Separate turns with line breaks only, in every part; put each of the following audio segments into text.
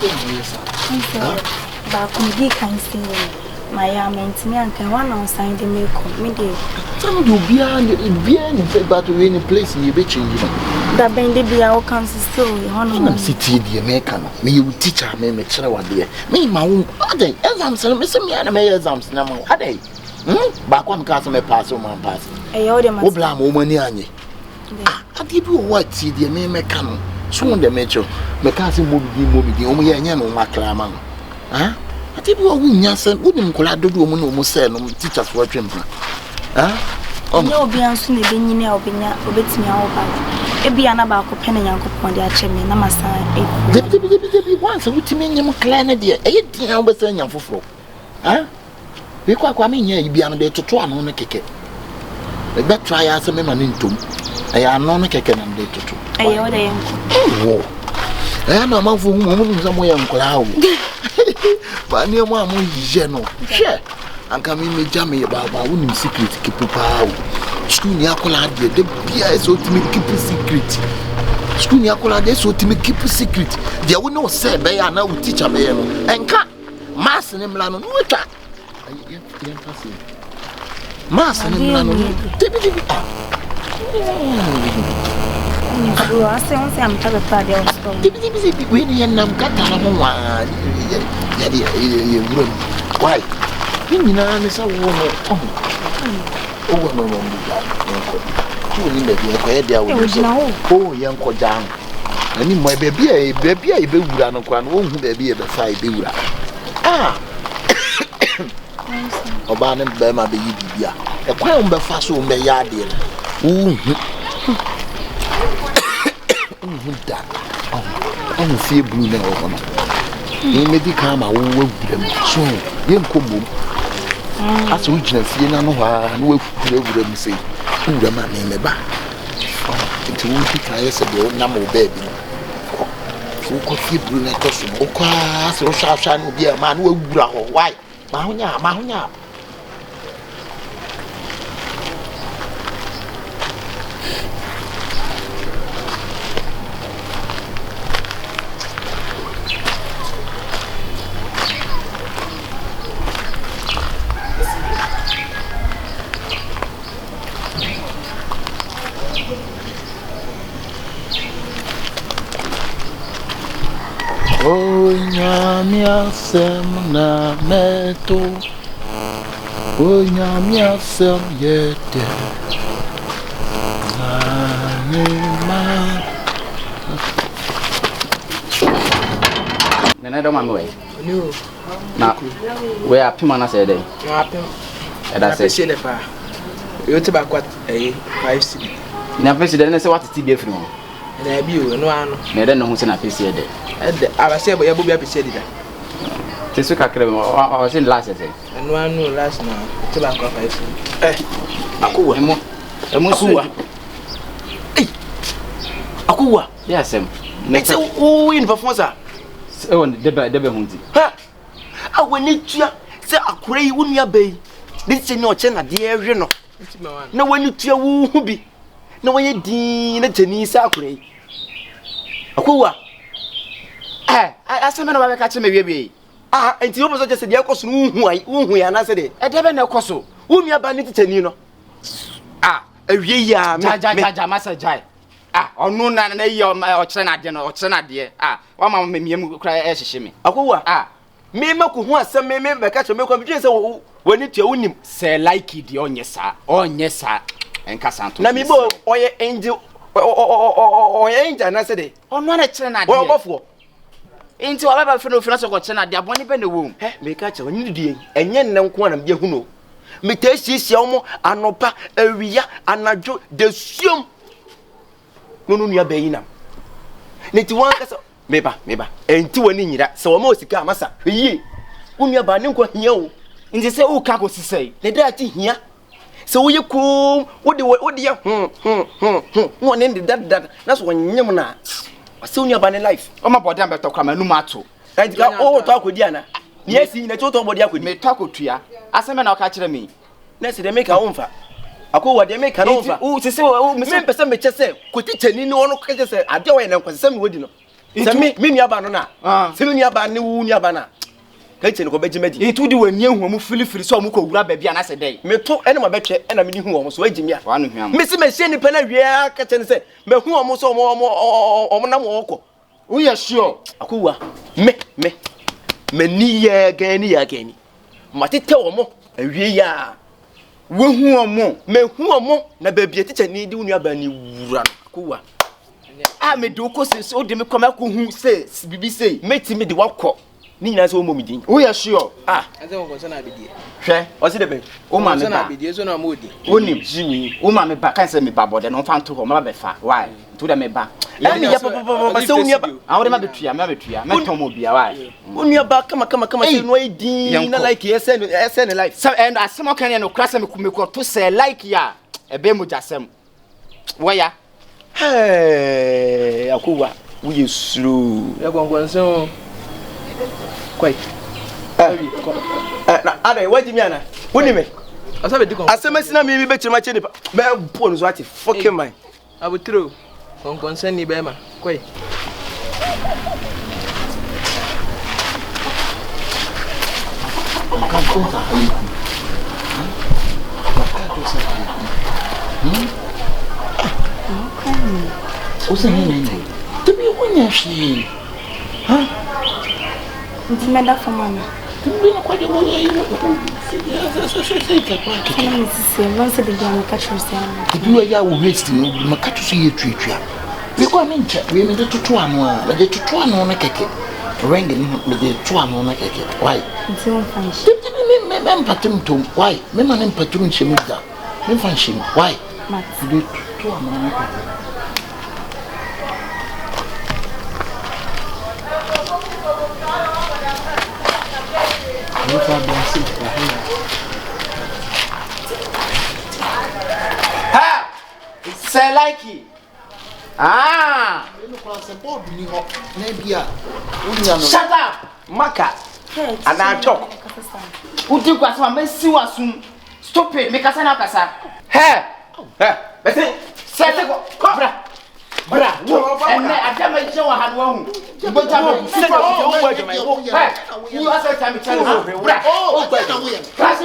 Back on the can see my maintenance and one on sign the milk.
Some do behind but we in a place in the beach.
That bend the beer all comes still.
I'm city, the American. Me, you teacher, me, make sure what dear. Me, my own, other exams, and Miss me, and my exams now. Are they? Back one customer pass on my pass. I order my blame woman. I give you what, see, the American. Soon the metro, my cousin movie, only a young maclaman. Huh? I think we wouldn't wouldn't collide the woman almost said, teachers for tremper. Huh? Oh, no, be answering the beginning of being a bit me all back. It be an about penny young upon the chimney, Namasa. Once a witty man, you clan, dear, 18 hours and young for. Huh? We quite come in here, you be on there to try on a kick. But that try as a man into. I am not a kick and day to. I order him. Oh, I am a man for whom somewhere on cloud. But near one more general. Share. And come in with Jammy about my own secret, keep a power. Schoonia Colade, the beer is so to me keep a secret. Schoonia Colade, so to me keep a secret. There will no say, they are now teacher, and cat. Mass and Emlano, no cat. Mass and Emlano, I say, I'm tired of party of school. We and I'm got why? You know, Miss a woman. Oh, no, oh, young Kodam. I mean, my baby, a baby, run on baby, a side. Ah, Obana Bema be ya. A crown by Faso may yard. I'm fear blue now. He may become a woman soon. Young Kumbo. As we can see, no one will them say, who the man named back. It won't be clear, said number baby. Who could keep Brunette Cosmo? Oh, so shall be a man who will grow. Why? Mahunya. Nyamia semna meto o nyamia sem yete
Nene do mame we no na we apima na say dey apim e da say le pa yo te ba kwat 5 cedi na pesi dey na say what ti be free mo na bi o no ano na dey no hu say na pesi dey abase ya bobi apese dida tesu kakre o se last say enu anu last na te ba kwa 5 akuwa emu akuwa akuwa yes em next o in performance e won debe hunti ha awani tua se akure yi wonu abai de se ni o che na de ehwe no na wani tua wu hu bi na waye din na tani se akure yi akuwa aseme na ba ka cheme wiebie enti obo so je se de ekoso hu ya na se de e de be na ekoso wonu aba ni titani no awie ya ja masa jai onu na yi o kire na de no o kire na de wa ma memiem kra e hyehye me akowa me maku hu asem me be ka cheme ko bi se woni tua wonim se like di onye sa enka santo na mi bo oye angel oye angel na se de onu na kire na de wo bofo enti wa baba feno so ko kire na de aboni be na wo me ka che woni die enye nne nko na me hu no me ta sisi omo anopa awia anajo de suom nonu nua bayi na neti wan kasa meba enti wani nyira se wo ma osika amasa yi wonua ba ne nko hia o nti se o ka ko sisai ne da ti hia se wo ye ko wode ye wo ne de dad na so wonyem na se wonua ba ne life o ma body am beto kwa manu mato enti ka o to akodi ana ne esi na to body akodi me to akotua aseme na o ka kire me na se de make a wonfa akowa de make no fa o se se o me pese me chese ko tichani ni wono ka chese ade wo ye na nkwase me wodi no Se me nuaba no na. Se me nuaba ne wu nuaba na. Ka che ne ko begimedi.
Itu di wani ehu mu filifili so mu ko wura ba bia na se dai.
Me to ene ma betwe ena me ni hu omo so agimi a.
Wa no hwam.
Me se me hye ni pa na wiea ka che ne se me hu omo so omo na mo okọ.
Wo ye sure.
Akowa. Me ni ye gani. Matete omo awie ya.
Wo hu omo.
Me hu omo na ba bia teacher ni di wu nuaba ni wura no. Akowa.
Me do ko se o de me koma ko hu se bibi sei.
Meti me de wakọ. Ni nyina so mo midin.
Wo ye sure.
Ase won konsa na abedie.
Hwe, o se de ben.
O ma me
Konsa na
ba.
abedie so na modi.
Onim jimi. O ma me ba kan se me ba bode no fa to ho ma be fa. Why? To da me ba.
Me ya papa se unia ba.
Awore ma betua, me ton mo bia why?
Unia ba kama se no idin na like ese no life.
So and asem kan no kra se me ko to say like ya. Ebe mo jasem. Wo ya?
Hey, akowa. Wo ye suru.
Ya gongonso. Kwai.
Na ade waji mi ana. Woni me.
Asa be dikon.
Asemesi na mi be chirima che nipa. Be po no so ati fucking man.
Abutro. Gongonso ni be ma. Kwai.
To be one she.
Intimida for mama.
We are quite a way.
Once the game catch yourself.
If you are ya wasting, you catch to see a tree. We go in check. We made it to 2 1, but the 2 1 on a cake. Ringing with the 2 1 on a cake. Why?
Until finish.
Why? Member and Patron Shemida. Me function. Why?
Matt.
You 2 1 on a cake.
Ha! Say like it. Shut up.
Maka. And I talk.
Uti kwa so me si wasum. Stop it. Make kasa na kasa.
Hey. Bese.
Say go. Bra. Enne adama je wa hanwa hu. Ibota me si fa o wa jama yo. Hey. You asa time tell me. Bra. Oh, class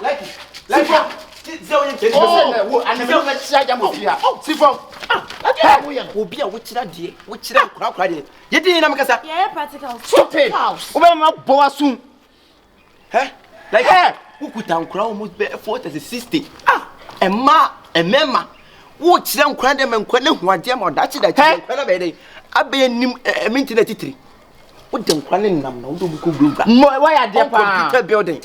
like it. Like it. Oh, and the me charge mo fia. Si fa.
Obi a wo kira de, wo kira kura de. Ye din na makasa.
Yeah, practical.
Stop it. Oba ma bo asum.
Hey. Like hey. Who could down crown almost be 40 60. Emma. Wo kira nkura de me nkwa ne hu ade ma dachi da kira nkwa na be dey. Abe nim minti na titiri. Wo de nkwa ne nam na wo do buko group.
Why are there
computer building?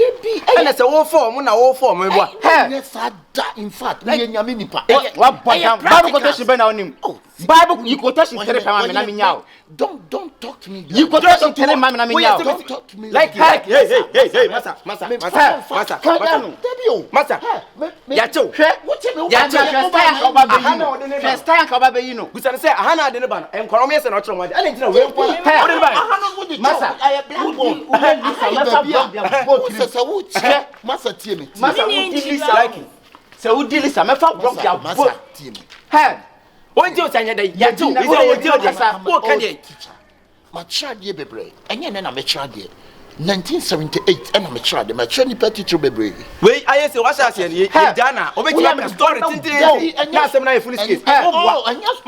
And say wo form na wo form bo.
Hey, in fact, we nyame nipa.
What Bible quotation be na onim. Bible you quotation tell me na me nyao.
Don't talk to me.
You quotation tell me na me nyao.
Don't talk to me.
Like hey, massa. Massa. Ya cho. Ya
first time ka ba be you know.
Gusa say ahana de ne ba no. Enkwaro me se na ochro mo. Ana ntina we nkwa. O de ba.
Massa.
Massa tie me.
Massa like it. So we deal some fa block ya
Massa tie me.
Hey. Onje otanya dai. Ya cho. Is onje otanya. Wo kan dey.
Ma chade bebre. Enye ne na me chade. 1978 and I'm a child. My training petty to bebre.
Wait, I say what I say ye Dana. Obeki na story tintin. Na sem na foolish case.
Oh, and yes,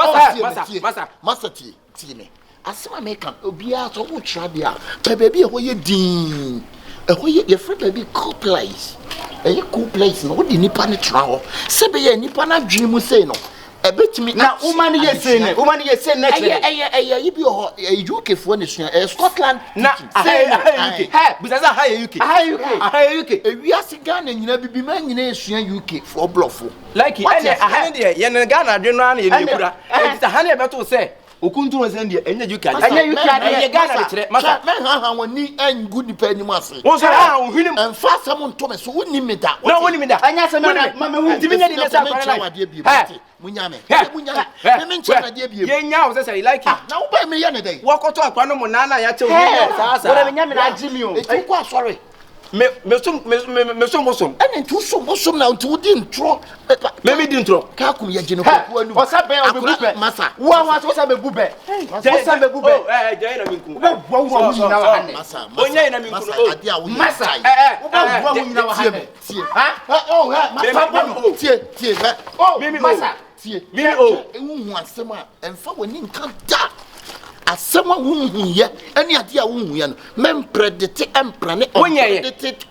Massa tie me. Asema meka obia so wo trade a pe baby e hoye din e hoye ye free baby cool place e cool place no wo di nipa ne tra ho se be ye nipa na dwene mu sei no e betimi
na woman ye say ne
ye bi ho UK fo ne sua Scotland
na UK bisaza UK
e wi asiga na nyina bibi ma nyina esua UK for bluffo
like ene ahane de ye ne Ghana de no na ye ne kura e bisa hane be to say okuntu no say de enye UK ye Ghana de kire masa
men ha woni en good nipa ni mu ase
won say ah ohini
en fa sam nto me so woni me da
na woni me da
anya se ma hu
timi nya de sa kwa na
munyame me ncha na de biem
ye nya wo say like
na wo ba me ye ne dai
wo koto akwa no mo na na ya che
wo na me nya me na agimi o
e ti kwa sorry
me som.
And to some now to didn't throw.
Maybe didn't throw.
Kakum ya jino
ko. Osa be obube.
Masa.
Wa so be bube. Osa be bube. Jai na minku. Wa nyina wa hane. Onya na minku no. Masa. Wa nyina wa hane. Ha? Oh, masa. Tie. Oh, masa.
Mimi hu asem a emfa woni nka da asem a hu ye ani ade a hu ye no mem predict emprane
unpredict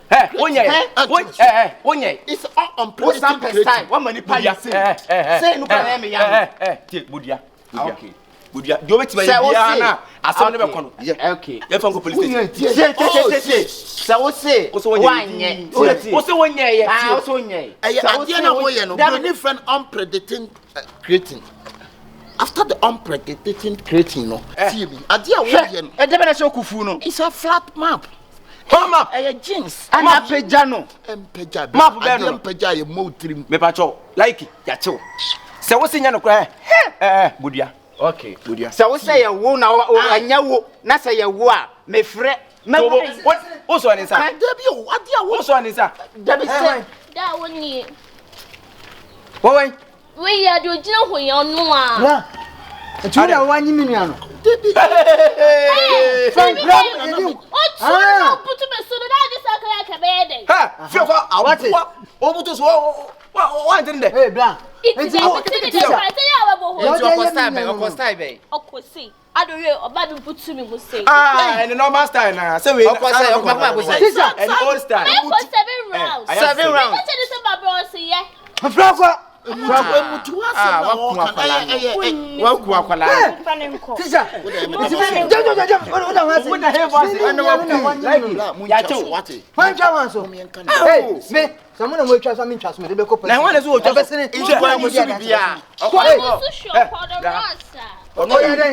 wonye
it's all unpredicted
time what manipulate say no kan me ya tie budia do wetin ya na asem no be kono okay ye fa ko police station say wo say wanye wo say wonye ye wo say wonye
ade na wo ye no different unpredicted creating after the unpredicted creating no see me ade a wo ye no
e de be na show kufu no
it's a flat map
map
jeans
ana peja no
empeja
map be no
empeja ye motrim
me pa cho like ya chew se wo sinya no kra budia okay budia
se wo say ye wo na anya wo na say ye wo a me frɛ
wo so ani sa
dabi o ade a wo
so ani sa
dabi say
da woni
wo
we ya do jina ho ye no a
tu da wanyi mi nua no
dabi
from o putu me so da dis aka ka be dey
ha fi ko awate o putu so wa ndinde
hey bra
enti o putu ya wa bo ho
o style be
okosi adore oba bi putu mi go say
and normal style na say we
okosi
and old style
7 rounds what is the baba o say ye
mfrako
mutu asa
wa ku akwala
tisa hey me someone mo twa so me twa so me de be ko
na wan so twa besene
kwa mo
so bibia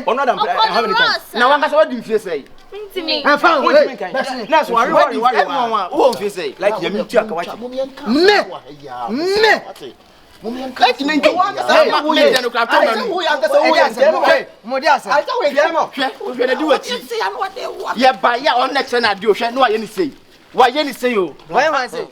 ono da how many times
na wan ka so wadi mfie sei
ntimi
afa hey
na so wari wo mfie sei like ya mi twa ka wachi
me
like me nti wa ka wo ye no ka to ma no wo ya ka so wo ya se
mo di asa
ai ta wo ye mo hwe na di wachi ye ba ya on next na di o hwe no wa ye ni sei o
why wan say